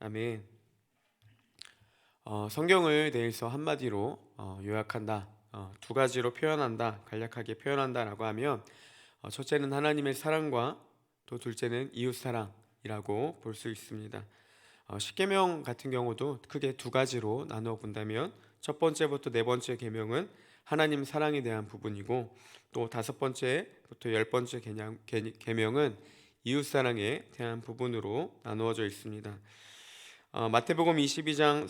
아멘. 성경을 대해서 한마디로 요약한다, 두 가지로 표현한다, 간략하게 표현한다라고 하면 첫째는 하나님의 사랑과 또 둘째는 이웃 사랑이라고 볼 수 있습니다. 십계명 같은 경우도 크게 두 가지로 나누어 본다면 첫 번째부터 네 번째 계명은 하나님 사랑에 대한 부분이고 또 다섯 번째부터 열 번째 계명은 이웃 사랑에 대한 부분으로 나누어져 있습니다. 마태복음 22장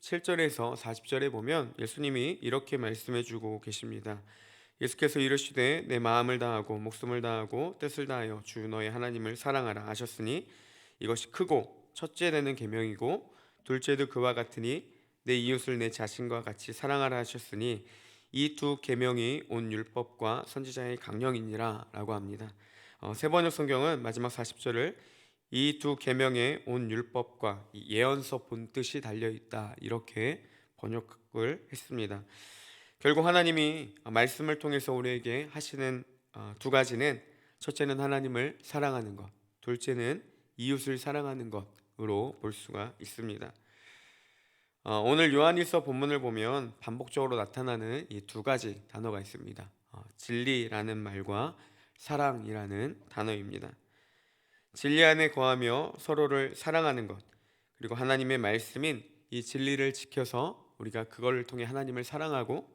37절에서 40절에 보면 예수님이 이렇게 말씀해 주고 계십니다. 예수께서 이르시되 내 마음을 다하고 목숨을 다하고 뜻을 다하여 주 너의 하나님을 사랑하라 하셨으니 이것이 크고 첫째 되는 계명이고 둘째도 그와 같으니 내 이웃을 내 자신과 같이 사랑하라 하셨으니 이 두 계명이 온 율법과 선지자의 강령이니라 라고 합니다. 세 번역 성경은 마지막 40절을 이 두 계명에 온 율법과 예언서 본뜻이 달려 있다 이렇게 번역을 했습니다. 결국 하나님이 말씀을 통해서 우리에게 하시는 두 가지는 첫째는 하나님을 사랑하는 것, 둘째는 이웃을 사랑하는 것으로 볼 수가 있습니다. 오늘 요한일서 본문을 보면 반복적으로 나타나는 이 두 가지 단어가 있습니다. 진리라는 말과 사랑이라는 단어입니다. 진리 안에 거하며 서로를 사랑하는 것, 그리고 하나님의 말씀인 이 진리를 지켜서 우리가 그걸 통해 하나님을 사랑하고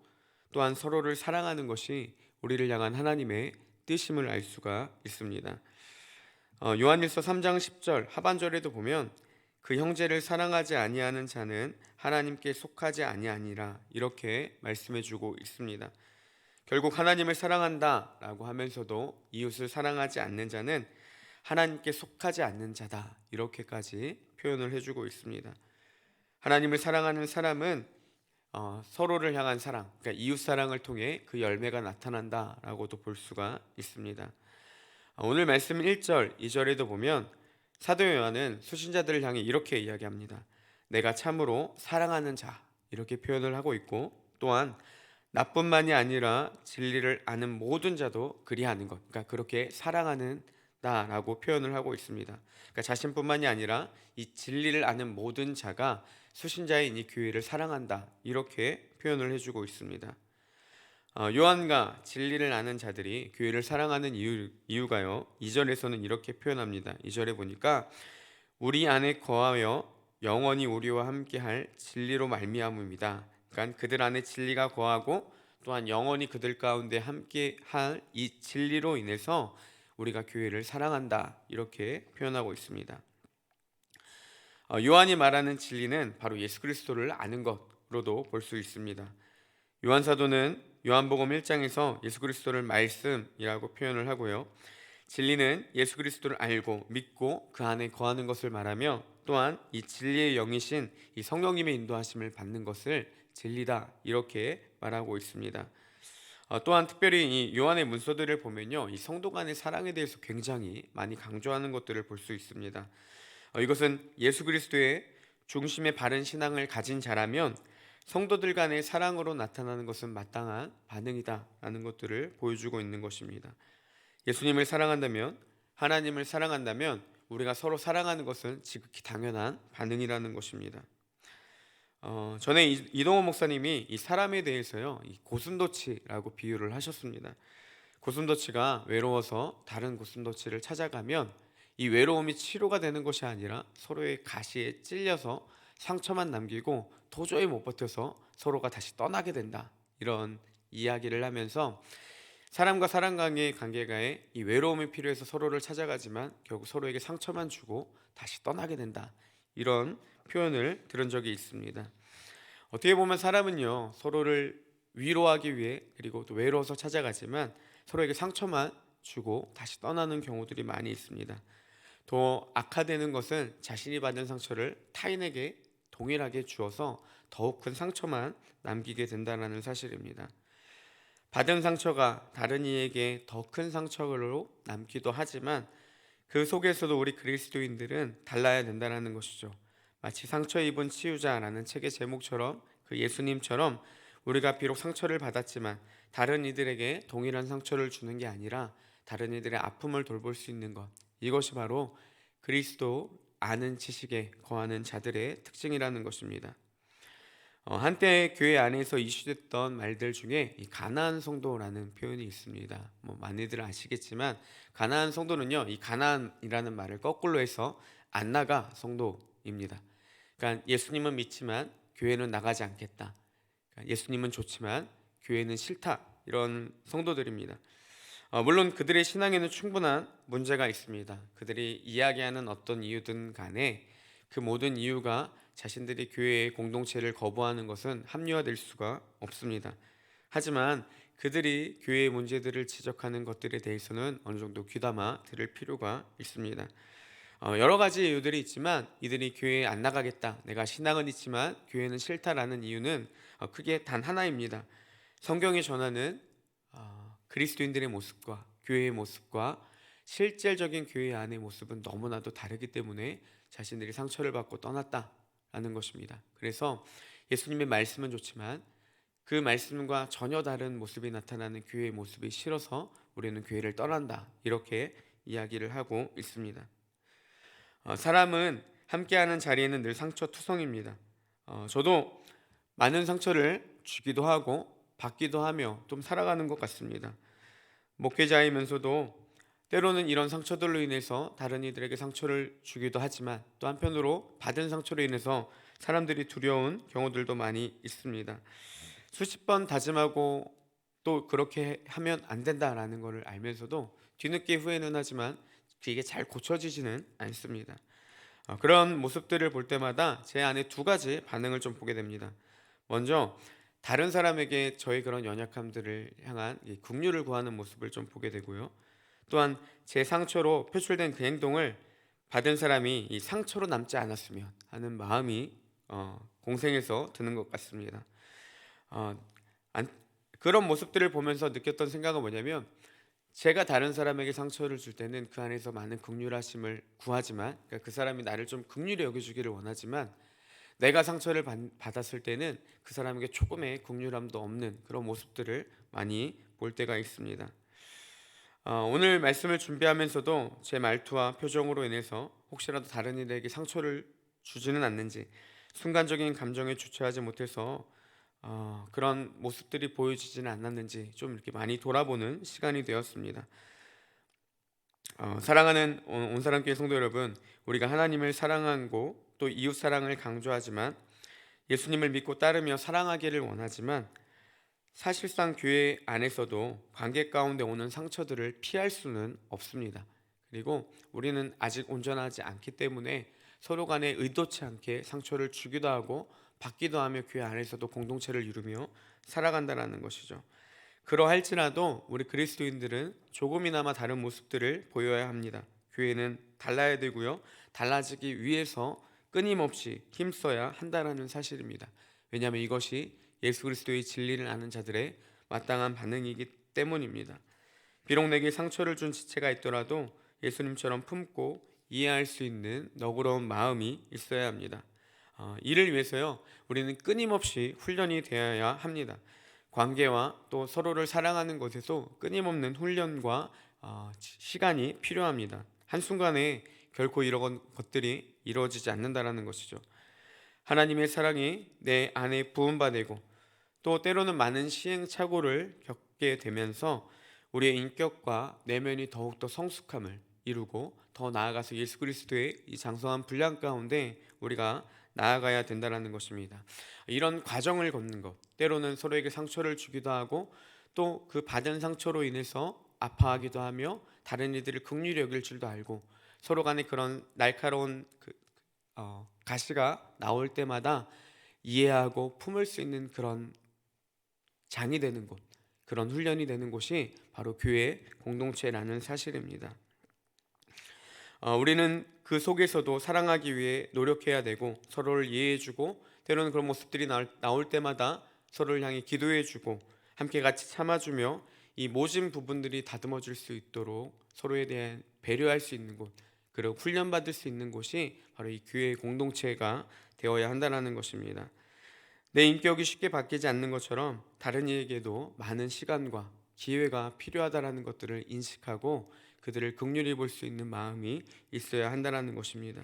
또한 서로를 사랑하는 것이 우리를 향한 하나님의 뜻임을 알 수가 있습니다. 요한일서 3장 10절 하반절에도 보면 그 형제를 사랑하지 아니하는 자는 하나님께 속하지 아니하니라 이렇게 말씀해 주고 있습니다. 결국 하나님을 사랑한다라고 하면서도 이웃을 사랑하지 않는 자는 하나님께 속하지 않는 자다 이렇게까지 표현을 해주고 있습니다. 하나님을 사랑하는 사람은 서로를 향한 사랑, 그러니까 이웃 사랑을 통해 그 열매가 나타난다라고도 볼 수가 있습니다. 오늘 말씀 1절, 2절에도 보면 사도 요한은 수신자들을 향해 이렇게 이야기합니다. 내가 참으로 사랑하는 자 이렇게 표현을 하고 있고 또한 나뿐만이 아니라 진리를 아는 모든 자도 그리하는 것, 그러니까 그렇게 사랑하는 라고 표현을 하고 있습니다. 그러니까 자신뿐만이 아니라 이 진리를 아는 모든 자가 수신자인 이 교회를 사랑한다 이렇게 표현을 해주고 있습니다. 요한과 진리를 아는 자들이 교회를 사랑하는 이유가요 2절에서는 이렇게 표현합니다. 2절에 보니까 우리 안에 거하여 영원히 우리와 함께할 진리로 말미암음이다. 그러니까 그들 안에 진리가 거하고 또한 영원히 그들 가운데 함께할 이 진리로 인해서 우리가 교회를 사랑한다 이렇게 표현하고 있습니다. 요한이 말하는 진리는 바로 예수 그리스도를 아는 것으로도 볼 수 있습니다. 요한 사도는 요한복음 1장에서 예수 그리스도를 말씀이라고 표현을 하고요. 진리는 예수 그리스도를 알고 믿고 그 안에 거하는 것을 말하며 또한 이 진리의 영이신 이 성령님의 인도하심을 받는 것을 진리다 이렇게 말하고 있습니다. 또한 특별히 이 요한의 문서들을 보면요, 이 성도 간의 사랑에 대해서 굉장히 많이 강조하는 것들을 볼 수 있습니다. 이것은 예수 그리스도의 중심의 바른 신앙을 가진 자라면 성도들 간의 사랑으로 나타나는 것은 마땅한 반응이다라는 것들을 보여주고 있는 것입니다. 예수님을 사랑한다면, 하나님을 사랑한다면 우리가 서로 사랑하는 것은 지극히 당연한 반응이라는 것입니다. 전에 이동호 목사님이 이 사람에 대해서요, 이 고슴도치라고 비유를 하셨습니다. 고슴도치가 외로워서 다른 고슴도치를 찾아가면 이 외로움이 치료가 되는 것이 아니라 서로의 가시에 찔려서 상처만 남기고 도저히 못 버텨서 서로가 다시 떠나게 된다 이런 이야기를 하면서 사람과 사람 간의 관계가에 이 외로움이 필요해서 서로를 찾아가지만 결국 서로에게 상처만 주고 다시 떠나게 된다 이런 표현을 들은 적이 있습니다. 어떻게 보면 사람은요 서로를 위로하기 위해 그리고 또 외로워서 찾아가지만 서로에게 상처만 주고 다시 떠나는 경우들이 많이 있습니다. 더 악화되는 것은 자신이 받은 상처를 타인에게 동일하게 주어서 더욱 큰 상처만 남기게 된다는 사실입니다. 받은 상처가 다른 이에게 더 큰 상처로 남기도 하지만 그 속에서도 우리 그리스도인들은 달라야 된다는 것이죠. 마치 상처 입은 치유자라는 책의 제목처럼 그 예수님처럼 우리가 비록 상처를 받았지만 다른 이들에게 동일한 상처를 주는 게 아니라 다른 이들의 아픔을 돌볼 수 있는 것, 이것이 바로 그리스도 아는 지식에 거하는 자들의 특징이라는 것입니다. 한때 교회 안에서 이슈됐던 말들 중에 이 가나안 성도라는 표현이 있습니다. 많이들 아시겠지만 가나안 성도는요, 이 가나안이라는 말을 거꾸로 해서 안 나가 성도입니다. 그러니까 예수님은 믿지만 교회는 나가지 않겠다. 그러니까 예수님은 좋지만 교회는 싫다. 이런 성도들입니다. 물론 그들의 신앙에는 충분한 문제가 있습니다. 그들이 이야기하는 어떤 이유든 간에 그 모든 이유가 자신들이 교회의 공동체를 거부하는 것은 합리화될 수가 없습니다. 하지만 그들이 교회의 문제들을 지적하는 것들에 대해서는 어느 정도 귀담아 들을 필요가 있습니다. 여러 가지 이유들이 있지만 이들이 교회에 안 나가겠다, 내가 신앙은 있지만 교회는 싫다라는 이유는 크게 단 하나입니다. 성경이 전하는 그리스도인들의 모습과 교회의 모습과 실질적인 교회 안의 모습은 너무나도 다르기 때문에 자신들이 상처를 받고 떠났다라는 것입니다. 그래서 예수님의 말씀은 좋지만 그 말씀과 전혀 다른 모습이 나타나는 교회의 모습이 싫어서 우리는 교회를 떠난다, 이렇게 이야기를 하고 있습니다. 사람은 함께하는 자리에는 늘 상처투성입니다. 저도 많은 상처를 주기도 하고 받기도 하며 좀 살아가는 것 같습니다. 목회자이면서도 때로는 이런 상처들로 인해서 다른 이들에게 상처를 주기도 하지만 또 한편으로 받은 상처로 인해서 사람들이 두려운 경우들도 많이 있습니다. 수십 번 다짐하고 또 그렇게 하면 안 된다라는 것을 알면서도 뒤늦게 후회는 하지만 이게 잘 고쳐지지는 않습니다. 그런 모습들을 볼 때마다 제 안에 두 가지 반응을 좀 보게 됩니다. 먼저 다른 사람에게 저의 그런 연약함들을 향한 이 긍휼을 구하는 모습을 좀 보게 되고요. 또한 제 상처로 표출된 그 행동을 받은 사람이 이 상처로 남지 않았으면 하는 마음이 공생해서 드는 것 같습니다. 어, 안- 그런 모습들을 보면서 느꼈던 생각은 뭐냐면, 제가 다른 사람에게 상처를 줄 때는 그 안에서 많은 긍휼하심을 구하지만, 그러니까 그 사람이 나를 좀 긍휼히 여겨주기를 원하지만, 내가 상처를 받았을 때는 그 사람에게 조금의 긍휼함도 없는 그런 모습들을 많이 볼 때가 있습니다. 오늘 말씀을 준비하면서도 제 말투와 표정으로 인해서 혹시라도 다른 이들에게 상처를 주지는 않는지, 순간적인 감정에 주체하지 못해서 그런 모습들이 보여지지는 않았는지 좀 이렇게 많이 돌아보는 시간이 되었습니다. 사랑하는 온사람교회 성도 여러분, 우리가 하나님을 사랑하고 또 이웃 사랑을 강조하지만, 예수님을 믿고 따르며 사랑하기를 원하지만, 사실상 교회 안에서도 관계 가운데 오는 상처들을 피할 수는 없습니다. 그리고 우리는 아직 온전하지 않기 때문에 서로 간에 의도치 않게 상처를 주기도 하고 받기도 하며 교회 안에서도 공동체를 이루며 살아간다는 것이죠. 그러할지라도 우리 그리스도인들은 조금이나마 다른 모습들을 보여야 합니다. 교회는 달라야 되고요, 달라지기 위해서 끊임없이 힘써야 한다는 사실입니다. 왜냐하면 이것이 예수 그리스도의 진리를 아는 자들의 마땅한 반응이기 때문입니다. 비록 내게 상처를 준 지체가 있더라도 예수님처럼 품고 이해할 수 있는 너그러운 마음이 있어야 합니다. 이를 위해서요, 우리는 끊임없이 훈련이 되어야 합니다. 관계와 또 서로를 사랑하는 것에서 끊임없는 훈련과 시간이 필요합니다. 한순간에 결코 이런 것들이 이루어지지 않는다는 것이죠. 하나님의 사랑이 내 안에 부음받고 또 때로는 많은 시행착오를 겪게 되면서 우리의 인격과 내면이 더욱더 성숙함을 이루고 더 나아가서 예수 그리스도의 이 장성한 분량 가운데 우리가 나아가야 된다는 것입니다. 이런 과정을 걷는 것, 때로는 서로에게 상처를 주기도 하고 또 그 받은 상처로 인해서 아파하기도 하며 다른 이들을 긍휼히 여길 줄도 알고, 서로 간에 그런 날카로운 가시가 나올 때마다 이해하고 품을 수 있는 그런 장이 되는 곳, 그런 훈련이 되는 곳이 바로 교회 공동체라는 사실입니다. 우리는 그 속에서도 사랑하기 위해 노력해야 되고 서로를 이해해주고, 때로는 그런 모습들이 나올 때마다 서로를 향해 기도해주고 함께 같이 참아주며 이 모진 부분들이 다듬어질 수 있도록 서로에 대한 배려할 수 있는 곳, 그리고 훈련받을 수 있는 곳이 바로 이 교회의 공동체가 되어야 한다는 것입니다. 내 인격이 쉽게 바뀌지 않는 것처럼 다른 이에게도 많은 시간과 기회가 필요하다는 것들을 인식하고 그들을 긍휼히 볼 수 있는 마음이 있어야 한다는 것입니다.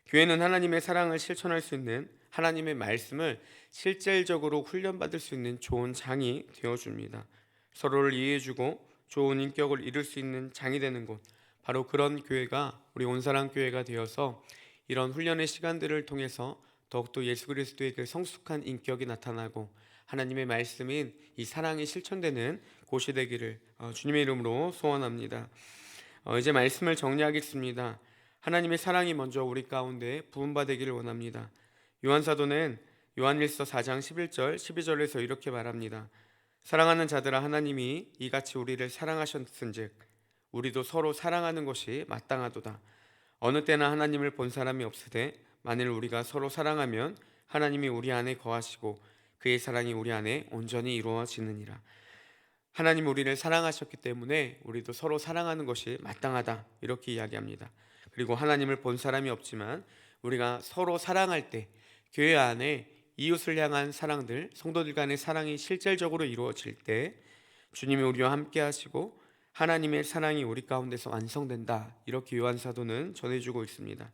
교회는 하나님의 사랑을 실천할 수 있는 하나님의 말씀을 실질적으로 훈련받을 수 있는 좋은 장이 되어줍니다. 서로를 이해해주고 좋은 인격을 이룰 수 있는 장이 되는 곳, 바로 그런 교회가 우리 온사랑교회가 되어서 이런 훈련의 시간들을 통해서 더욱더 예수 그리스도의 그 성숙한 인격이 나타나고 하나님의 말씀인 이 사랑이 실천되는 곳이 되기를 주님의 이름으로 소원합니다. 이제 말씀을 정리하겠습니다. 하나님의 사랑이 먼저 우리 가운데 부음받기를 원합니다. 요한사도는 요한일서 4장 11절 12절에서 이렇게 말합니다. 사랑하는 자들아, 하나님이 이같이 우리를 사랑하셨은즉 우리도 서로 사랑하는 것이 마땅하도다. 어느 때나 하나님을 본 사람이 없으되 만일 우리가 서로 사랑하면 하나님이 우리 안에 거하시고 그의 사랑이 우리 안에 온전히 이루어지느니라. 하나님 우리를 사랑하셨기 때문에 우리도 서로 사랑하는 것이 마땅하다, 이렇게 이야기합니다. 그리고 하나님을 본 사람이 없지만 우리가 서로 사랑할 때 교회 안에 이웃을 향한 사랑들, 성도들 간의 사랑이 실질적으로 이루어질 때 주님이 우리와 함께 하시고 하나님의 사랑이 우리 가운데서 완성된다, 이렇게 요한사도는 전해주고 있습니다.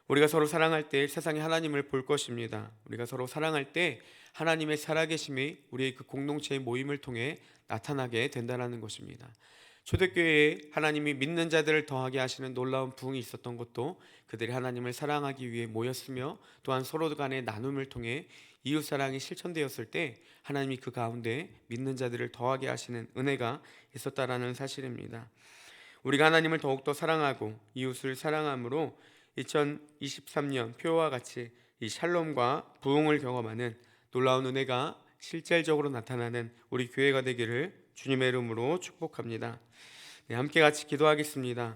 우리가 서로 사랑할 때 세상에 하나님을 볼 것입니다. 우리가 서로 사랑할 때 하나님의 살아계심이 우리의 그 공동체의 모임을 통해 나타나게 된다는 것입니다. 초대교회에 하나님이 믿는 자들을 더하게 하시는 놀라운 부흥이 있었던 것도 그들이 하나님을 사랑하기 위해 모였으며, 또한 서로 간의 나눔을 통해 이웃사랑이 실천되었을 때 하나님이 그 가운데 믿는 자들을 더하게 하시는 은혜가 있었다라는 사실입니다. 우리가 하나님을 더욱더 사랑하고 이웃을 사랑함으로 2023년 표와 같이 이 샬롬과 부흥을 경험하는 놀라운 은혜가 실질적으로 나타나는 우리 교회가 되기를 주님의 이름으로 축복합니다. 네, 함께 같이 기도하겠습니다.